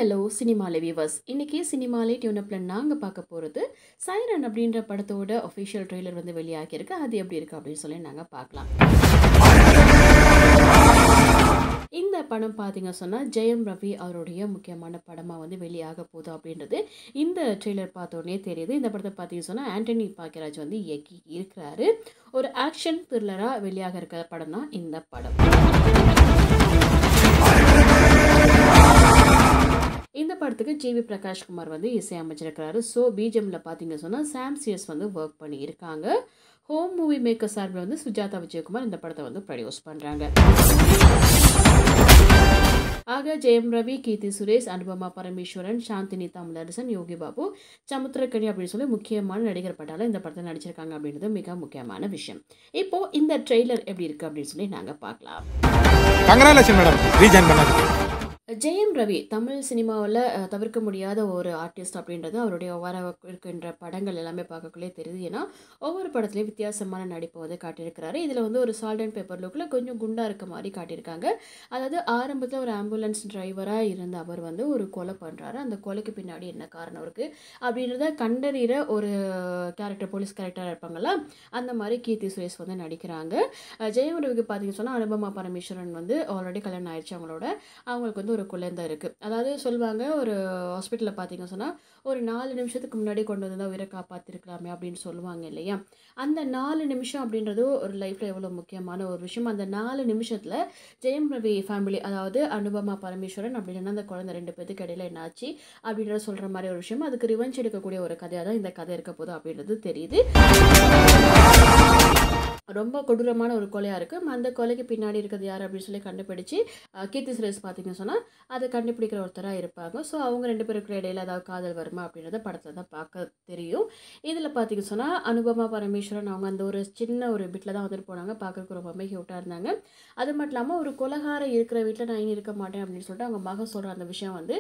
Hello சினிமாலே viewers. இன்னைக்கு சினிமாலே டியூனப்ல நாங்கள் பார்க்க போகிறது சைரன் அப்படின்ற படத்தோட ஒஃபிஷியல் ட்ரெய்லர் வந்து வெளியாகியிருக்கு. அது எப்படி இருக்குது அப்படின்னு சொல்லி நாங்கள் பார்க்கலாம். இந்த படம் பார்த்தீங்க சொன்னால் ஜெயம் ரவி அவருடைய முக்கியமான படமாக வந்து வெளியாக போகுது அப்படின்றது இந்த ட்ரெய்லர் பார்த்தோன்னே தெரியுது. இந்த படத்தை பார்த்தீங்க சொன்னால் ஆண்டனி பாக்கியராஜ் வந்து இயக்கி இருக்கிறாரு. ஒரு ஆக்ஷன் த்ரில்லராக வெளியாக இருக்கிற படம் தான் இந்த படம். இந்த படத்துக்கு ஜிவி பிரகாஷ்குமார் வந்து இசையமைச்சிருக்கிறாரு. ஸோ பிஜிஎம்மில் பார்த்தீங்க சொன்னால் சாம் சிஎஸ் வந்து ஒர்க் பண்ணியிருக்காங்க. ஹோம் மூவி மேக்கர் சார்பில் வந்து சுஜாதா விஜயகுமார் இந்த படத்தை வந்து ப்ரொடியூஸ் பண்ணுறாங்க. ஆக ஜெயம் ரவி, கீர்த்தி சுரேஷ், அனுபமா பரமேஸ்வரன், சாந்தினி தமிழரசன், யோகி பாபு, சமுத்திரக்கனி அப்படின்னு சொல்லி முக்கியமான நடிகர் பட்டாலும் இந்த படத்தை நடிச்சிருக்காங்க அப்படின்றது மிக முக்கியமான விஷயம். இப்போ இந்த ட்ரெய்லர் எப்படி இருக்கு அப்படின்னு சொல்லி நாங்கள் பார்க்கலாம். ஜெயம் ரவி தமிழ் சினிமாவில் தவிர்க்க முடியாத ஒரு ஆர்டிஸ்ட் அப்படின்றது அவருடைய வர இருக்கின்ற படங்கள் எல்லாமே பார்க்கக்குள்ளே தெரியுது. ஏன்னா ஒவ்வொரு படத்துலையும் வித்தியாசமான நடிப்பை வந்து காட்டியிருக்கிறாரு. இதில் வந்து ஒரு சால்ட் அண்ட் பேப்பர் லுக்கில் கொஞ்சம் குண்டாக இருக்க மாதிரி காட்டியிருக்காங்க. அதாவது ஆரம்பத்தில் ஒரு ஆம்புலன்ஸ் டிரைவராக இருந்த அவர் வந்து ஒரு கொலை பண்ணுறாரு. அந்த கொலைக்கு பின்னாடி என்ன காரணம் இருக்குது அப்படின்றத கண்டறிகிற ஒரு கேரக்டர், போலீஸ் கேரக்டராக இருப்பாங்களா, அந்த மாதிரி கீர்த்தி சுரேஷ் வந்து நடிக்கிறாங்க. ஜெயம் ரவிக்கு பார்த்தீங்க சொன்னால் அனுபமா பரமேஸ்வரன் வந்து ஆல்ரெடி கல்யாணம் ஆயிடுச்சு. அவங்களுக்கு வந்து ஒரு குழந்தை இருக்குது. அதாவது சொல்லுவாங்க, ஒரு ஹாஸ்பிட்டலில் பார்த்தீங்க சொன்னால் ஒரு 4 நிமிஷத்துக்கு முன்னாடி கொண்டு வந்து உயிரை காப்பாற்றிருக்கலாமே அப்படின்னு சொல்லுவாங்க இல்லையா. அந்த 4 நிமிஷம் அப்படின்றது ஒரு லைஃப்பில் எவ்வளோ முக்கியமான ஒரு விஷயம். அந்த 4 நிமிஷத்தில் ஜெயம் ரவி ஃபேமிலி, அதாவது அனுபமா பரமேஸ்வரன் அப்படின்னா அந்த குழந்தை 2 பேருக்கு இடையில என்னாச்சு அப்படின்றத சொல்கிற மாதிரி ஒரு விஷயம். அதுக்கு ரிவெஞ்ச் எடுக்கக்கூடிய ஒரு கதையாக தான் இந்த கதை இருக்க போகுது அப்படின்றது தெரியுது. ரொம்ப கொடூரமான ஒரு கொலையாக இருக்குது. அந்த கொலைக்கு பின்னாடி இருக்கிறது யார் அப்படின்னு சொல்லி கண்டுபிடிச்சி கீர்த்தி சுரேஷ் பார்த்தீங்க சொன்னால் அதை கண்டுபிடிக்கிற ஒருத்தராக இருப்பாங்க. ஸோ அவங்க 2 பேருக்கு இடையில ஏதாவது காதல் வருமா அப்படின்றத படத்தில் தான் பார்க்க தெரியும். இதில் பார்த்தீங்க சொன்னால் அனுபமா பரமேஸ்வரன் அவங்க அந்த ஒரு சின்ன ஒரு வீட்டில் தான் வந்துட்டு போனாங்க. பார்க்குறதுக்கு ரொம்பவே க்யூட்டாக இருந்தாங்க. அது மட்டும் இல்லாமல் ஒரு கொலைகாரம் இருக்கிற வீட்டில் நான் இனி இருக்க மாட்டேன் அப்படின்னு சொல்லிட்டு அவங்க மக சொல்கிற அந்த விஷயம் வந்து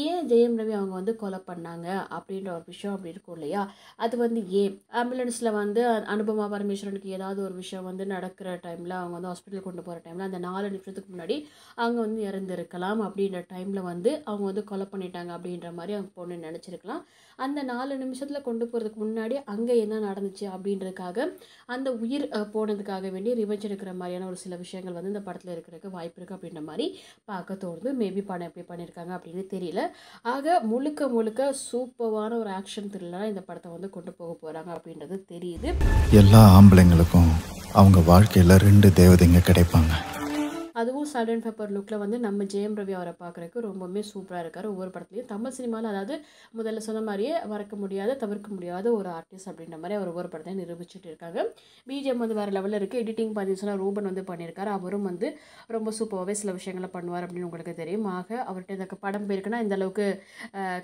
ஏன் ஜெயம் ரவி அவங்க வந்து கொலை பண்ணாங்க அப்படின்ற ஒரு விஷயம் அப்படி இருக்கும் இல்லையா. அது வந்து ஏன் ஆம்புலன்ஸில் வந்து அனுபமா பரமேஸ்வரனுக்கு ஏதாவது ஒரு விஷயம் வந்து நடக்கிற டைமில் அவங்க வந்து ஹாஸ்பிட்டல் கொண்டு போகிற டைமில் அந்த 4 நிமிஷத்துக்கு முன்னாடி அவங்க வந்து இறந்துருக்கலாம் அப்படின்ற டைமில் வந்து அவங்க வந்து கொலை பண்ணிட்டாங்க அப்படின்ற மாதிரி அவங்க பொண்ணு நினச்சிருக்கலாம். அந்த 4 நிமிஷத்தில் கொண்டு போகிறதுக்கு முன்னாடி அங்கே என்ன நடந்துச்சு அப்படின்றதுக்காக அந்த உயிர் போனதுக்காக வேண்டி ரிவெஞ்ச் எடுக்கிற மாதிரியான ஒரு சில விஷயங்கள் வந்து இந்த படத்தில் இருக்கிறதுக்கு வாய்ப்பு இருக்குது அப்படின்ற மாதிரி பார்க்க தோணுது. மேபி படம் எப்படி பண்ணியிருக்காங்க அப்படின்னு தெரியல. ஆக முழுக்க சூப்பரான ஒரு ஆக்ஷன் த்ரில்லராக இந்த படத்தை வந்து கொண்டு போக போகிறாங்க அப்படின்றது தெரியுது. எல்லா ஆம்பளைங்களுக்கும் அவங்க வாழ்க்கையில் 2 தேவதைங்க கிடைப்பாங்க. அதுவும் சால்ட் அண்ட் பேப்பர் லுக்கில் வந்து நம்ம ஜெயம் ரவி அவரை பார்க்குறதுக்கு ரொம்பவுமே சூப்பராக இருக்கார். ஒவ்வொரு படத்துலையும் தமிழ் சினிமாவில், அதாவது முதல்ல சொன்ன மாதிரியே தவிர்க்க முடியாத ஒரு ஆர்டிஸ்ட் அப்படின்ற மாதிரி அவர் ஒவ்வொரு படத்தையும் நிரூபிச்சுட்டு இருக்காங்க. பிஜிஎம் வந்து வேறு லெவலில் இருக்குது. எடிட்டிங் பார்த்தீங்கன்னா ரூபன் வந்து பண்ணியிருக்காரு. அவரும் வந்து ரொம்ப சூப்பராகவே சில விஷயங்களை பண்ணுவார் அப்படின்னு உங்களுக்கு தெரியும். ஆக அவர்கிட்ட இந்த படம் போயிருக்குன்னா இந்த அளவுக்கு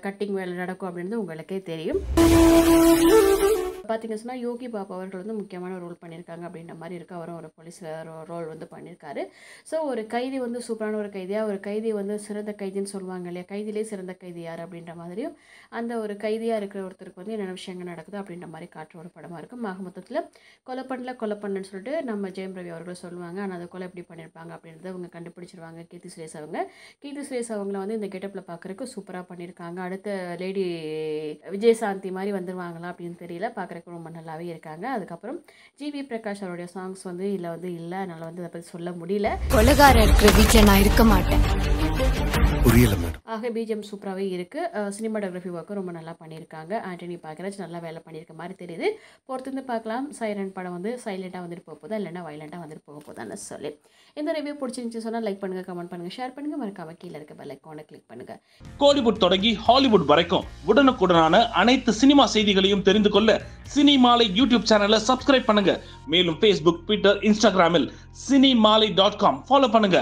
கட்டிங் வேலை நடக்கும் அப்படின்றது உங்களுக்கே தெரியும். பார்த்தீங்க சொன்னால் யோகி பாபு அவர்கள் வந்து முக்கியமான ரோல் பண்ணியிருக்காங்க அப்படின்ற மாதிரி இருக்குது. அவரும் ஒரு போலீஸ் ரோல் வந்து பண்ணியிருக்காரு. ஸோ ஒரு கைதி வந்து சூப்பரான ஒரு கைதியாக, ஒரு கைதி வந்து சிறந்த கைதின்னு சொல்லுவாங்க இல்லையா, கைதிலே சிறந்த கைதி யார் அப்படின்ற மாதிரியும் அந்த ஒரு கைதியாக இருக்கிற ஒருத்தருக்கு வந்து என்னென்ன விஷயங்கள் நடக்குது அப்படின்ற மாதிரி காட்டுற ஒரு படமாக இருக்கும். மொத்தத்தில் கொலை பண்ணலன்னு சொல்லிட்டு நம்ம ஜெயம் ரவி அவர்கள் சொல்லுவாங்க. ஆனால் அந்த கொலை எப்படி பண்ணியிருப்பாங்க அப்படின்றத அவங்க கண்டுபிடிச்சிருவாங்க. கீர்த்தி சுரேஷ் அவங்கள வந்து இந்த கெட்டப்பில் பார்க்குறதுக்கு சூப்பராக பண்ணியிருக்காங்க. அடுத்த லேடி விஜயசாந்தி மாதிரி வந்துருவாங்களா அப்படின்னு தெரியல. பார்க்குறதுக்கு ரொம்ப நல்லாவே இருக்காங்க. அதுக்கப்புறம் ஜிவி பிரகாஷ் அவருடைய சாங்ஸ் வந்து இதில் வந்து இல்லை. அதனால் வந்து அதை பற்றி சொல்ல முடியல. கொலைகார இருக்கிற வீட்டில் நான் இருக்க மாட்டேன். ஆக பிஜிஎம் சூப்பராகவே இருக்குது. சினிமாட்டோகிராஃபி ஒர்க்கும் ரொம்ப நல்லா பண்ணியிருக்காங்க. ஆண்டனி பாக்கியராஜ் நல்லா வேலை பண்ணியிருக்க மாதிரி தெரியுது. பொறுத்து பார்க்கலாம் சைரன் படம் வந்து சைலண்டாக வந்துட்டு போக போதா இல்லைன்னா வைலண்டாக வந்துட்டு போக போதான்னு சொல்லி. இந்த ரிவ்யூ பிடிச்சிருந்துச்சு சொன்னால் லைக் பண்ணுங்கள், கமெண்ட் பண்ணுங்கள், ஷேர் பண்ணுங்கள், மறக்காம கீழே இருக்க பெல் ஐகானை கிளிக் பண்ணுங்கள். கோலிவுட் தொடங்கி ஹாலிவுட் வரைக்கும் உடனுக்குடனான அனைத்து சினிமா செய்திகளையும் தெரிந்து கொள்ள சினிமாலை யூடியூப் சேனலை சப்ஸ்கிரைப் பண்ணுங்க. மேலும் Facebook, Twitter, Instagramமில் cinemaலை.com ஃபாலோ பண்ணுங்க.